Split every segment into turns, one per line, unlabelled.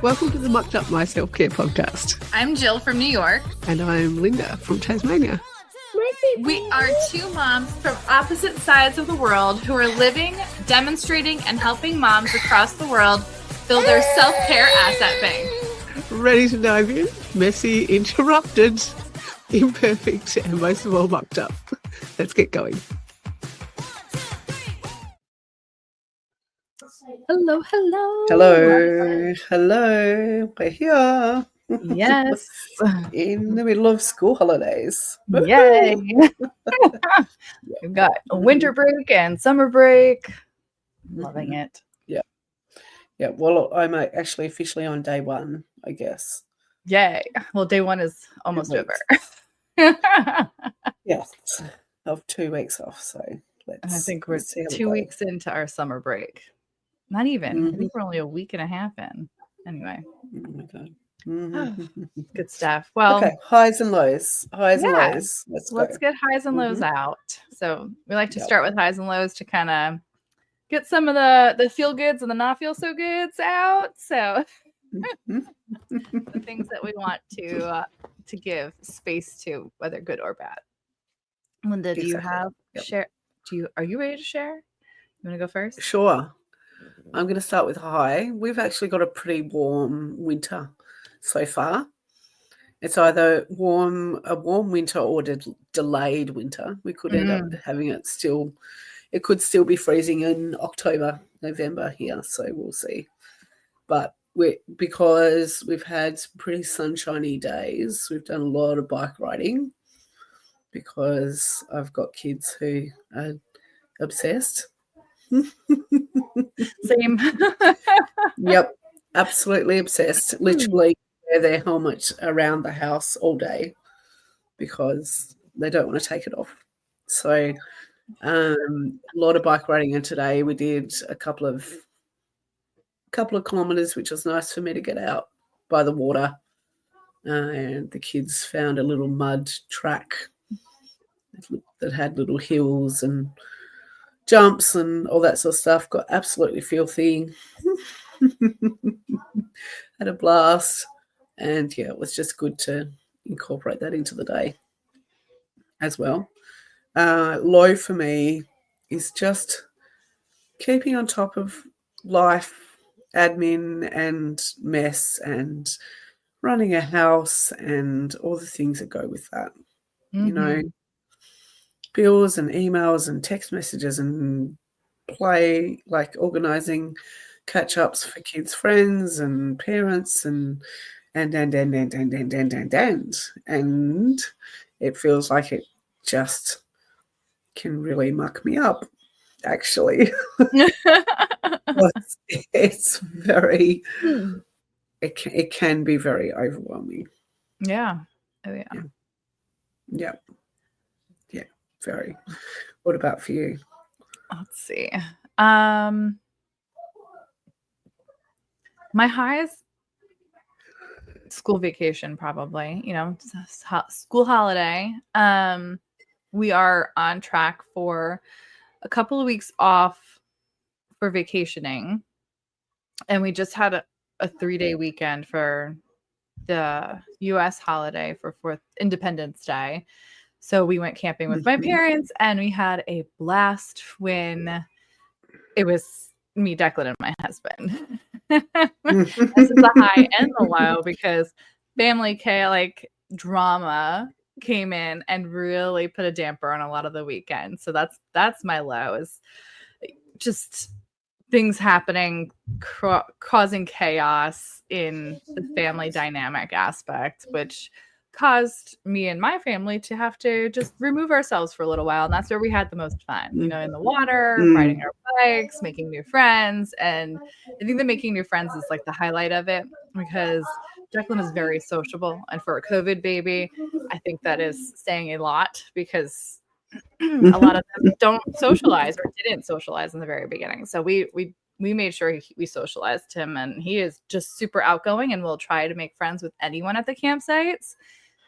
Welcome to the Mucked Up My Self-Care podcast.
I'm Jill from New York.
And I'm Linda from Tasmania.
We are two moms from opposite sides of the world who are living, demonstrating, and helping moms across the world build their self-care asset bank.
Ready to dive in? Messy, interrupted, imperfect, and most of all mucked up. Let's get going.
Hello.
Hello. We're here.
Yes.
In the middle of school holidays.
Yay. We've got a winter break and summer break. Loving it.
Yeah. Well, I'm actually officially on day one, I guess.
Yay. Well, day one is almost over.
Yes. Of 2 weeks off. So
I think we're 2 weeks into our summer break. Not even. I think we're only a week and a half in. Anyway.
Oh my God.
Good stuff. Well,
okay, highs and lows. Let's
get highs and lows out. So we like to start with highs and lows to kind of get some of the feel goods and the not feel so goods out. So the things that we want to give space to, whether good or bad. Linda, do you have share? Are you ready to share? You want to go first?
Sure. I'm going to start with high. We've actually got a pretty warm winter so far. It's either a warm winter or delayed winter. We could end up having it still. It could still be freezing in October, November here, so we'll see. But because we've had some pretty sunshiny days, we've done a lot of bike riding because I've got kids who are obsessed.
Same.
Yep, absolutely obsessed. Literally wear their helmet around the house all day because they don't want to take it off. So a lot of bike riding, and today we did a couple of kilometers, which was nice for me to get out by the water. And the kids found a little mud track that had little hills and jumps and all that sort of stuff. Got absolutely filthy. Had a blast. And yeah, it was just good to incorporate that into the day as well. Low for me is just keeping on top of life, admin and mess and running a house and all the things that go with that. You know, bills and emails and text messages and play, like organizing catch-ups for kids' friends and parents and it feels like it just can really muck me up, actually. It's very it can be very overwhelming.
Yeah. Oh yeah.
Yeah, very. What about for you?
Let's see. My highs, school vacation, probably, school holiday. We are on track for a couple of weeks off for vacationing. And we just had a 3-day weekend for the U.S. holiday for 4th Independence Day. So we went camping with my parents and we had a blast when it was me, Declan, and my husband. This is the high and the low because family drama came in and really put a damper on a lot of the weekend. So that's my low, is just things happening, causing chaos in the family dynamic aspect, which caused me and my family to have to just remove ourselves for a little while. And that's where we had the most fun, in the water, riding our bikes, making new friends. And I think that making new friends is like the highlight of it, because Declan is very sociable. And for a COVID baby, I think that is saying a lot, because a lot of them don't socialize or didn't socialize in the very beginning. So we made sure we socialized him, and he is just super outgoing and will try to make friends with anyone at the campsites.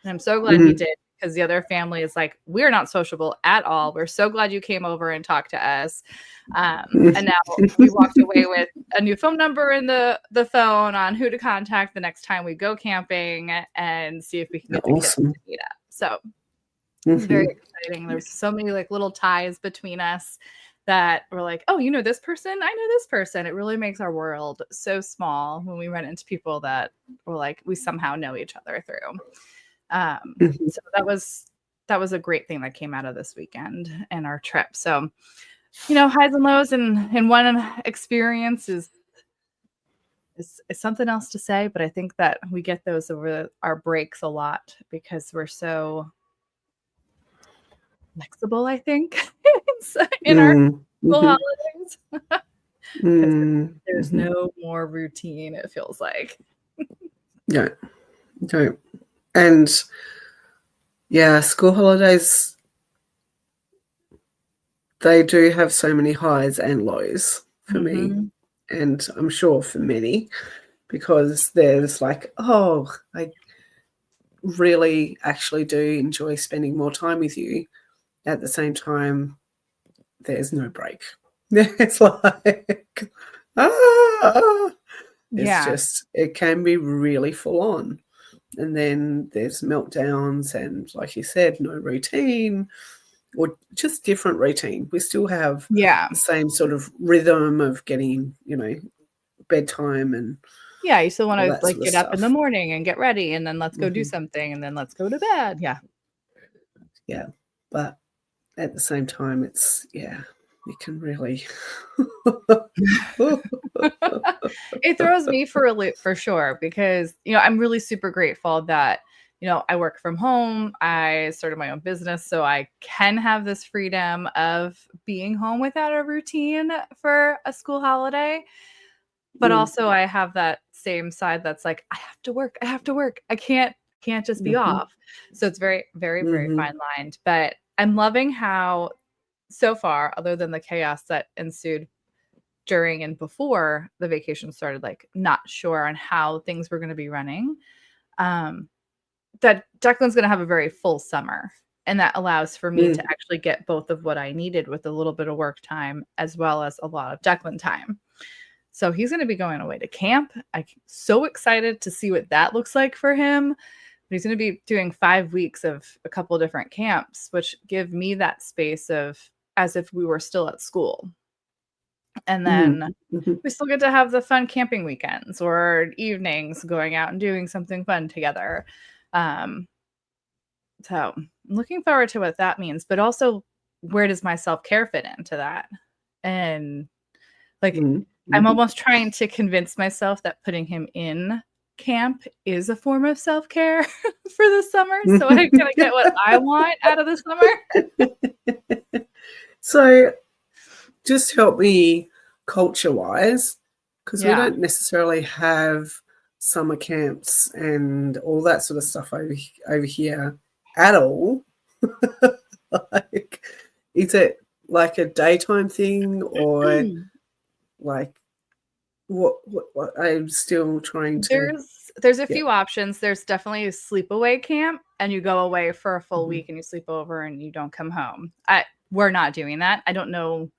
And I'm so glad he did, because the other family is like, we're not sociable at all. We're so glad you came over and talked to us. And now we walked away with a new phone number in the phone on who to contact the next time we go camping and see if we can get the kids to meet up. So it's very exciting. There's so many like little ties between us that we're like, oh, you know this person? I know this person. It really makes our world so small when we run into people that we're like, we somehow know each other through. So that was a great thing that came out of this weekend and our trip. So, you know, highs and lows and one experience is something else to say, but I think that we get those over our breaks a lot because we're so flexible, I think, in our school holidays. There's no more routine, it feels like.
Yeah. Okay. And yeah, school holidays, they do have so many highs and lows for me. And I'm sure for many, because there's like, oh, I really actually do enjoy spending more time with you. At the same time, there's no break. It's like, it's just, it can be really full on. And then there's meltdowns and, like you said, no routine or just different routine. We still have the same sort of rhythm of getting, you know, bedtime and
you still want to like get up in the morning and get ready and then let's go do something and then let's go to bed.
Yeah. But at the same time, it's, it can really.
It throws me for a loop for sure because, you know, I'm really super grateful that, you know, I work from home. I started my own business, so I can have this freedom of being home without a routine for a school holiday. But also I have that same side that's like, I have to work. I can't just be off. So it's very, very, very fine lined. But I'm loving how so far, other than the chaos that ensued during and before the vacation started, like not sure on how things were going to be running, that Declan's going to have a very full summer. And that allows for me to actually get both of what I needed with a little bit of work time as well as a lot of Declan time. So he's going to be going away to camp. I'm so excited to see what that looks like for him. He's going to be doing 5 weeks of a couple different camps, which give me that space of as if we were still at school. And then we still get to have the fun camping weekends or evenings going out and doing something fun together. So I'm looking forward to what that means, but also where does my self-care fit into that? And like, I'm almost trying to convince myself that putting him in camp is a form of self-care for the summer. So I'm going to get what I want out of the summer.
So just help me culture-wise, because we don't necessarily have summer camps and all that sort of stuff over here at all. Like, is it like a daytime thing or like what I'm still trying to.
There's a few options. There's definitely a sleepaway camp, and you go away for a full week and you sleep over and you don't come home. We're not doing that. I don't know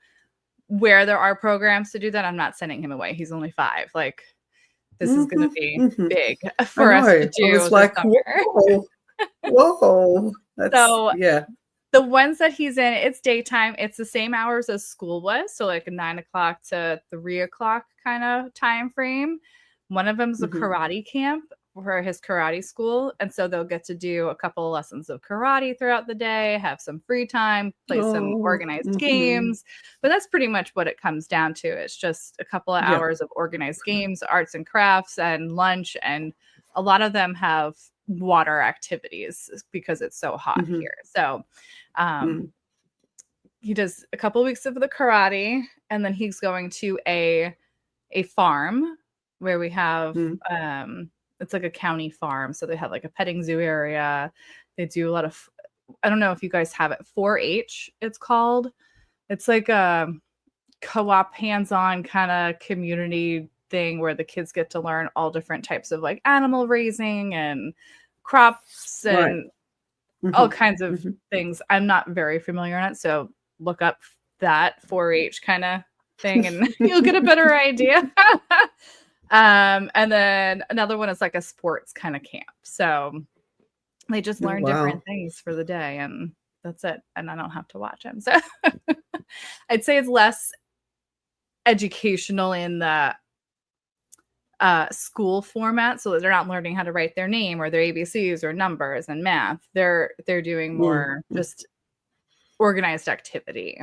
where there are programs to do that. I'm not sending him away. He's only 5. Like, this is going to be big for us to do.
I was like, whoa. That's,
the ones that he's in, it's daytime. It's the same hours as school was. So like a 9 o'clock to 3 o'clock kind of time frame. One of them's a karate camp for his karate school. And so they'll get to do a couple of lessons of karate throughout the day, have some free time, play some organized games. But that's pretty much what it comes down to. It's just a couple of hours of organized games, arts and crafts, and lunch. And a lot of them have water activities because it's so hot here. So he does a couple of weeks of the karate, and then he's going to a farm where we have it's like a county farm. So they have like a petting zoo area. They do a lot of, I don't know if you guys have it, 4-H it's called. It's like a co-op hands-on kind of community thing where the kids get to learn all different types of like animal raising and crops and all
Mhm.
kinds of
Mhm.
things. I'm not very familiar on it, so look up that 4-H kind of thing and you'll get a better idea. And then another one is like a sports kind of camp. So they just
Oh,
learn different
wow.
things for the day and that's it. And I don't have to watch them. So I'd say it's less educational in the school format, so that they're not learning how to write their name or their ABCs or numbers and math. They're doing
Mm,
more
mm.
just organized activity.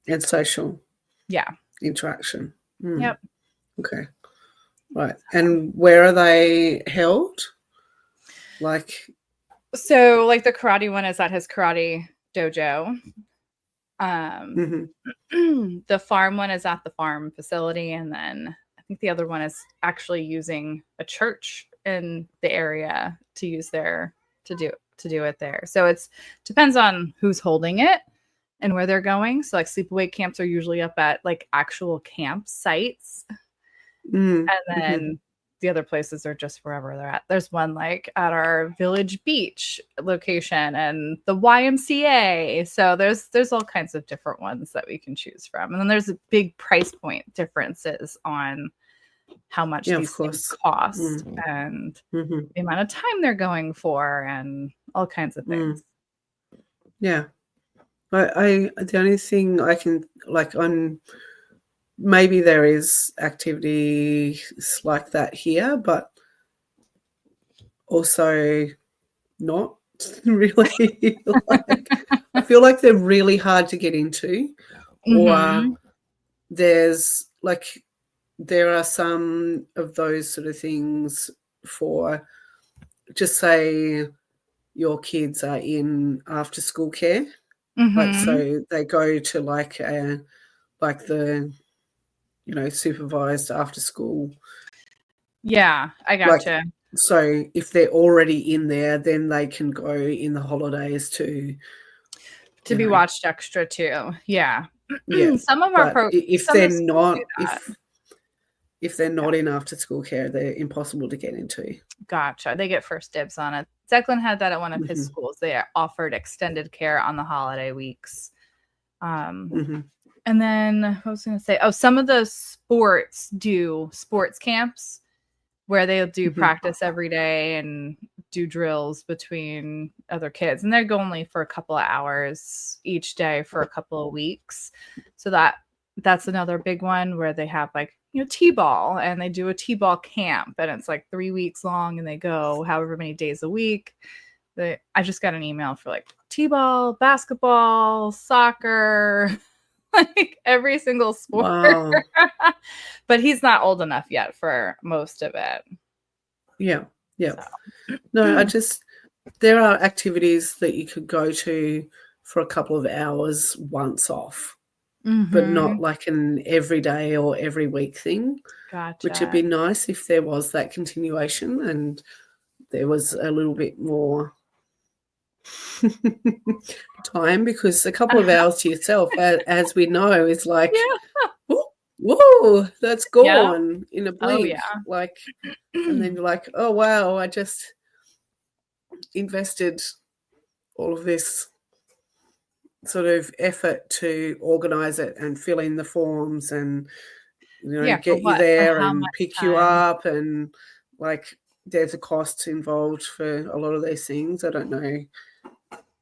And social
Yeah.
interaction. Mm,
Yep.
okay. Right. And where are they held? Like,
So like the karate one is at his karate dojo.
mhm.
The farm one is at the farm facility, and then I think the other one is actually using a church in the area to use their to do it there. So it's depends on who's holding it and where they're going. So like sleepaway camps are usually up at like actual campsites,
Mm,
and
mhm.
then the other places are just wherever they're at. There's one like at our village beach location and the YMCA. So there's all kinds of different ones that we can choose from. And then there's a big price point differences on how much
Yeah, of
these things
course.
cost
Mm,
and
mhm.
the amount of time they're going for and all kinds of
Mm.
things.
Yeah. The only thing I can, like, on maybe there is activities like that here, but also not really. Like, I feel like they're really hard to get into, or
Mm-hmm.
there's like there are some of those sort of things for, just say your kids are in after school care, like,
Mm-hmm.
so they go to like the, supervised after school.
Yeah, I
Like,
gotcha.
so if they're already in there, then they can go in the holidays to,
To be watched extra too. Yeah.
yeah.
Some of our
But if
some
they're
of the schools do
not,
that.
if they're
Yeah.
not in after school care, they're impossible to get into.
Gotcha. They get first dibs on it. Declan had that at one of his
Mhm,
schools. They offered extended care on the holiday weeks. Um,
mhm,
and then what was I going to say? Oh, some of the sports do sports camps where they'll do
mhm.
practice every day and do drills between other kids. And they go only for a couple of hours each day for a couple of weeks. So that's another big one where they have like, t-ball, and they do a t-ball camp, and it's like 3 weeks long, and they go however many days a week. I just got an email for like t-ball, basketball, soccer, like every single sport.
Wow.
But he's not old enough yet for most of it.
Yeah, yeah.
So.
No, there are activities that you could go to for a couple of hours once off, but
Mm-hmm.
not like an everyday or every week thing, which would
Gotcha.
be nice if there was that continuation and there was a little bit more time, because a couple of hours to yourself, as we know, is like,
Yeah.
whoa, that's
Yeah.
gone in a
Oh
blink.
yeah.
Like, and then you're like, oh wow, I just invested all of this sort of effort to organize it and fill in the forms and,
Yeah. For
get you
what? For
there
how
and
much
pick you
time?
up, and like there's a cost involved for a lot of these things. I don't know,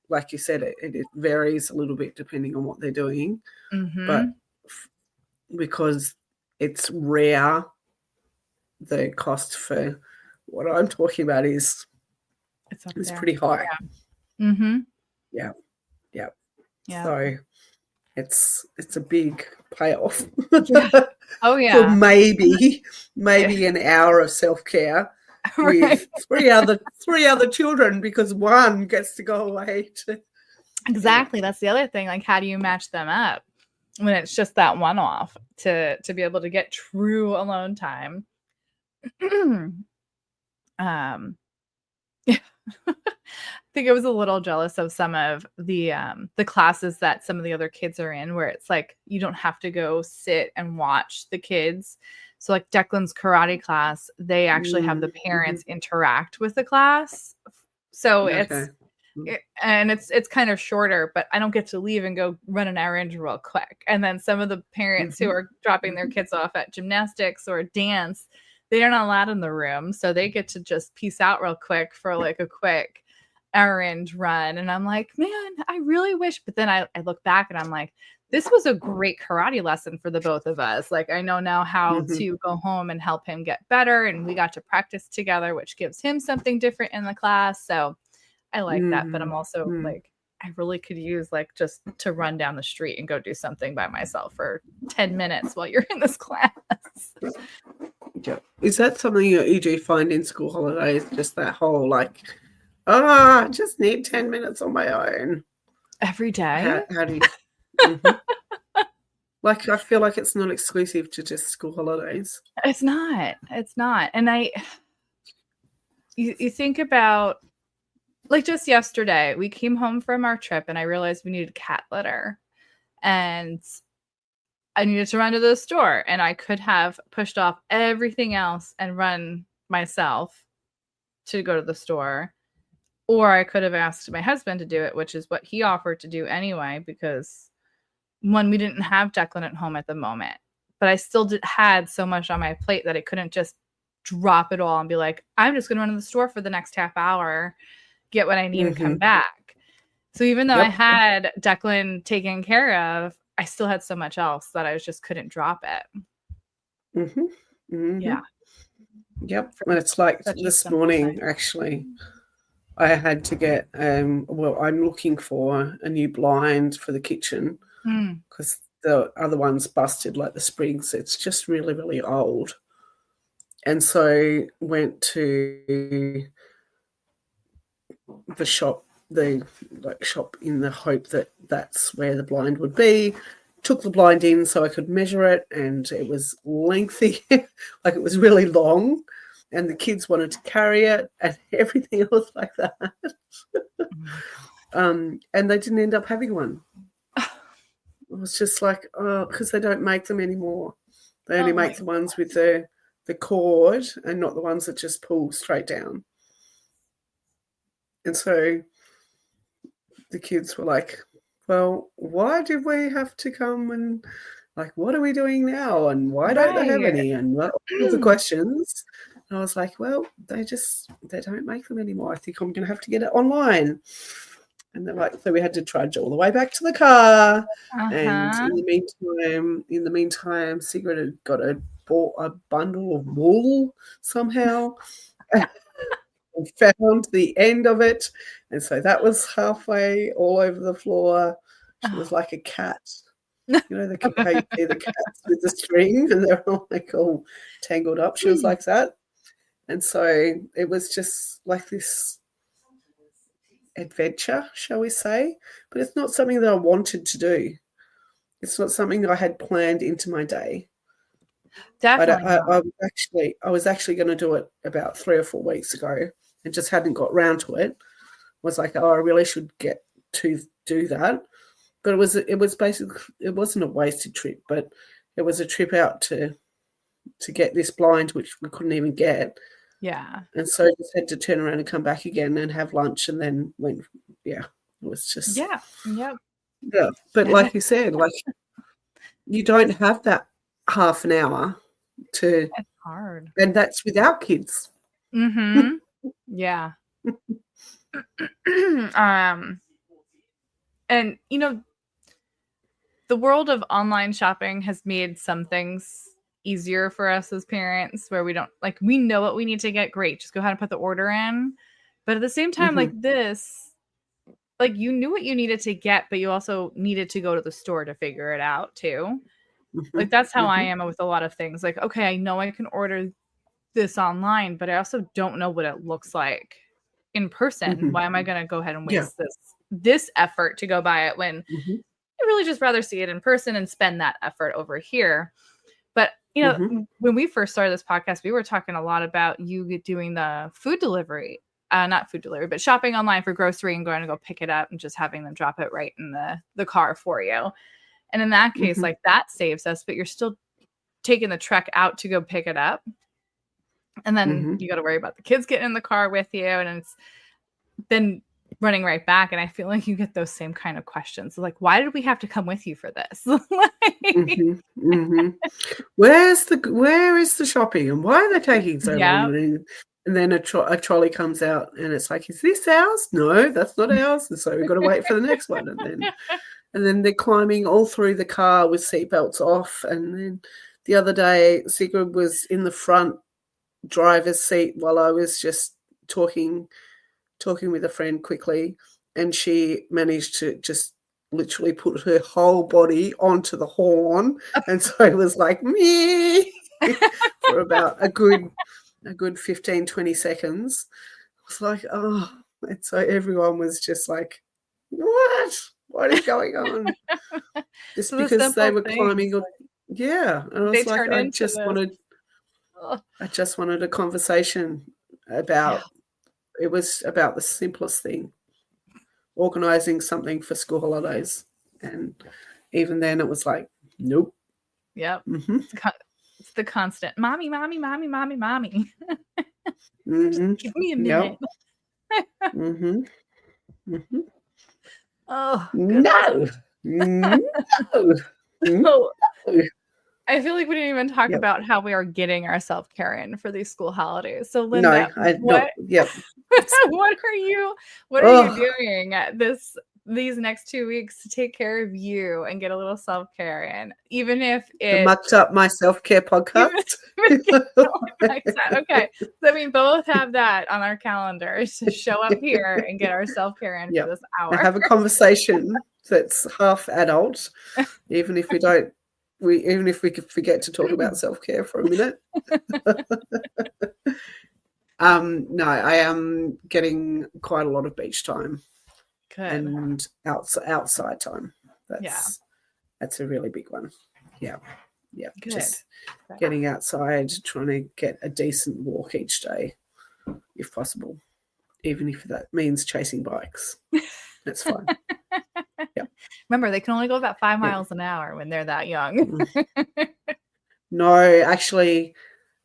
like you said, it varies a little bit depending on what they're doing,
Mm-hmm.
but because it's rare, the cost for what I'm talking about is
It's up
is
there.
pretty high.
Mm-hmm.
Yeah, yeah.
Yeah.
So it's a big payoff
Yeah. Oh
for
yeah.
maybe
Yeah.
an hour of self-care
Right.
with three other children, because one gets to go away to,
Exactly. That's the other thing. Like, how do you match them up when it's just that one off to be able to get true alone time? um yeah. I think I was a little jealous of some of the classes that some of the other kids are in, where it's like you don't have to go sit and watch the kids. So like Declan's karate class, they actually have the
mm-hmm.
parents interact with the class. So
Okay.
and it's kind of shorter, but I don't get to leave and go run an errand real quick. And then some of the parents who are dropping their kids off at gymnastics or dance, they're not allowed in the room, so they get to just peace out real quick for like a quick errand run. And I'm like, man, I really wish. But then I look back and I'm like, this was a great karate lesson for the both of us. Like, I know now how to go home and help him get better. And we got to practice together, which gives him something different in the class. So I like that. But I'm also like, I really could use like just to run down the street and go do something by myself for 10 minutes while you're in this class.
Yeah. Is that something you do find in school holidays? Just that whole like, I just need 10 minutes on my own.
Every day?
How do you... Like, I feel like it's not exclusive to just school holidays.
It's not. And you think about, like, just yesterday, we came home from our trip and I realized we needed cat litter. And I needed to run to the store. And I could have pushed off everything else and run myself to go to the store. Or I could have asked my husband to do it, which is what he offered to do anyway, because one, we didn't have Declan at home at the moment, but I still had so much on my plate that I couldn't just drop it all and be like, I'm just going to run to the store for the next half hour, get what I need and come back. So even though I had Declan taken care of, I still had so much else that I just couldn't drop it. Yeah.
Yep. And it's like this morning, actually, I had to get, I'm looking for a new blind for the kitchen because the other one's busted, like the springs. It's just really, really old. And so went to the shop, shop in the hope that that's where the blind would be. Took the blind in so I could measure it, and it was lengthy, like it was really long. And the kids wanted to carry it and everything else like that. And they didn't end up having one. It was just like, because they don't make them anymore. They only make the ones with the cord and not the ones that just pull straight down. And so the kids were like, well, why did we have to come and, like, what are we doing now? And why don't they have any? And all the questions. And I was like, well, they don't make them anymore. I think I'm going to have to get it online. And they're like, so we had to trudge all the way back to the car. And in the meantime, Sigrid had bought a bundle of wool somehow and found the end of it. And so that was halfway all over the floor. She was like a cat. You know, the cats with the string, and they're all like all tangled up. She was like that. And so it was just like this adventure, shall we say, but it's not something that I wanted to do. It's not something that I had planned into my day.
Definitely.
I was actually going to do it about 3 or 4 weeks ago and just hadn't got round to it. I was like, I really should get to do that. But it was basically, it wasn't a wasted trip, but it was a trip out to get this blind, which we couldn't even get.
Yeah.
And so just had to turn around and come back again and have lunch, and then it was just.
Yeah. Yep.
Yeah. But like you said, like, you don't have that half an hour to.
It's hard.
And that's without kids.
Yeah. And, you know, the world of online shopping has made some things easier for us as parents, where we don't, like, we know what we need to get. Great, just go ahead and put the order in. But at the same time, like this, like, you knew what you needed to get, but you also needed to go to the store to figure it out too. Like, that's how I am with a lot of things. Like, okay, I know I can order this online, but I also don't know what it looks like in person. Why am I going to go ahead and waste this effort to go buy it when I really just rather see it in person and spend that effort over here? But, you know, when we first started this podcast, we were talking a lot about you doing the food delivery, not food delivery, but shopping online for grocery and going to go pick it up and just having them drop it right in the car for you. And in that case, like, that saves us, but you're still taking the trek out to go pick it up. And then you got to worry about the kids getting in the car with you. And then running right back. And I feel like you get those same kind of questions. Like, why did we have to come with you for this?
Where is the shopping, and why are they taking so
Yeah.
long? And then a trolley comes out, and it's like, is this ours? No, that's not ours. And so we've got to wait for the next one. And then they're climbing all through the car with seatbelts off. And then the other day, Sigrid was in the front driver's seat while I was just talking with a friend quickly, and she managed to just literally put her whole body onto the horn, and so it was like me for about a good 15-20 seconds. It was like, oh, and so everyone was just like, what is going on? Just because they were climbing, yeah. And I was like, I just wanted a conversation about, it was about the simplest thing, organizing something for school holidays. And even then it was like, nope.
Yep. It's the constant mommy. Give me a minute. Oh,
no.
So, I feel like we didn't even talk about how we are getting our self-care in for these school holidays. So Linda, what are you doing these next 2 weeks to take care of you and get a little self-care in, even if it's
Mucked Up My Self-Care podcast?
Okay, so we both have that on our calendars to show up here and get our self-care in for this hour.
And have a conversation that's half adult, even if we could forget to talk about self-care for a minute. No, I am getting quite a lot of beach time.
Good.
And outside time. That's a really big one. Yeah.
Good.
Just getting outside, trying to get a decent walk each day, if possible, even if that means chasing bikes. That's fine. Yeah.
Remember, they can only go about 5 miles an hour when they're that young.
No, actually,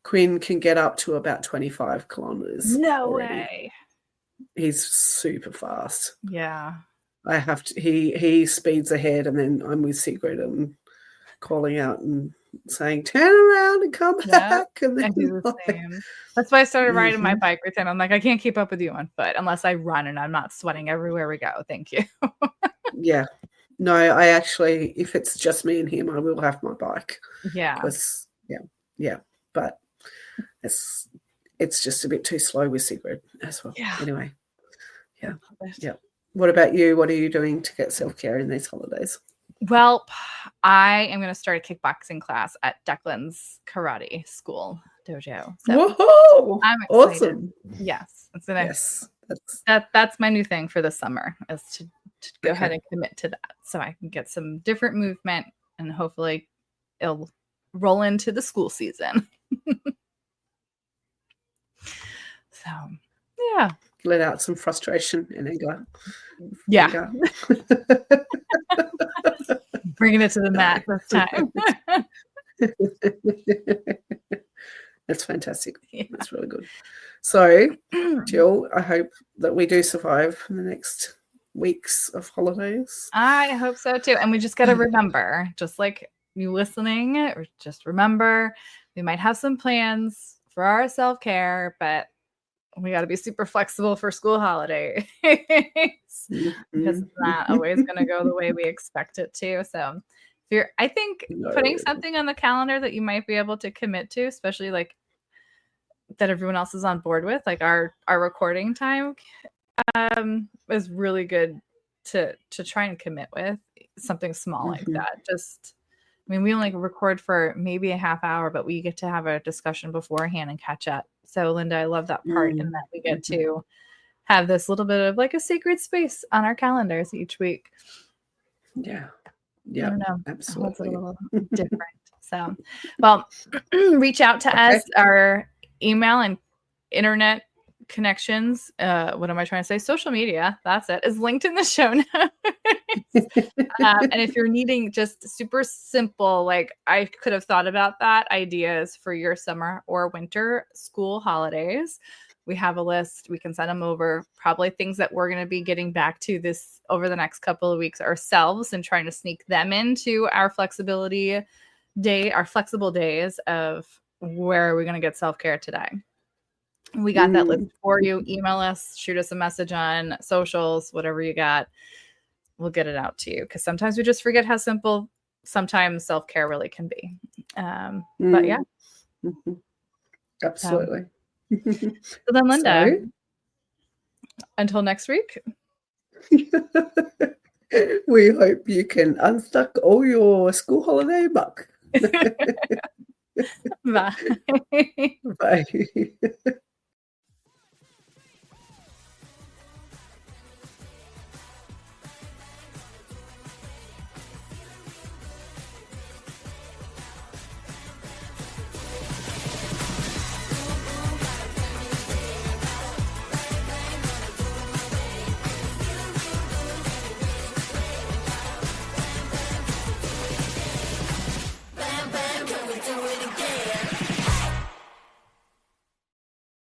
Quinn can get up to about 25 kilometers.
No
already.
way.
He's super fast.
Yeah.
I have to. He speeds ahead, and then I'm with Sigrid and calling out and saying, "Turn around and come back." And then
I do the same. That's why I started riding my bike with him. I'm like, I can't keep up with you on foot unless I run and I'm not sweating everywhere we go. Thank you.
Yeah. No, I actually, if it's just me and him, I will have my bike.
Yeah.
Because but it's just a bit too slow with Sigrid as well.
Yeah.
Anyway. Yeah. What about you? What are you doing to get self-care in these holidays?
Well, I am going to start a kickboxing class at Declan's karate school dojo. So
whoa!
I'm excited.
Awesome.
Yes. That's my new thing for the summer, is to go ahead and commit to that, so I can get some different movement and hopefully it'll roll into the school season. So, yeah.
Let out some frustration and anger.
Yeah. Bringing it to the mat this time.
That's fantastic. Yeah. That's really good. So, Jill, I hope that we do survive in the next weeks of holidays.
I hope so too. And we just got to remember, just like you listening, or just remember, we might have some plans for our self-care, but we got to be super flexible for school holidays because it's not always going to go the way we expect it to. So I think putting something on the calendar that you might be able to commit to, especially like that everyone else is on board with, like our recording time, is really good to try and commit with something small like that. We only record for maybe a half hour, but we get to have a discussion beforehand and catch up. So Linda, I love that part, and that we get to have this little bit of like a sacred space on our calendars each week.
Yeah.
I don't know.
Absolutely.
It's a little different. So, well, reach out to us. Our email and internet connections, what am I trying to say? Social media, that's it, is linked in the show notes. And if you're needing just super simple, like I could have thought about that, ideas for your summer or winter school holidays, We have a list. We can send them over. Probably things that we're going to be getting back to this over the next couple of weeks ourselves and trying to sneak them into our flexible days of where are we going to get self-care today. We got that list for you. Email us, shoot us a message on socials, whatever you got. We'll get it out to you because sometimes we just forget how simple sometimes self-care really can be. But yeah.
Absolutely.
So then, Linda, until next week.
We hope you can unstuck all your school holiday muck.
Bye.
Bye.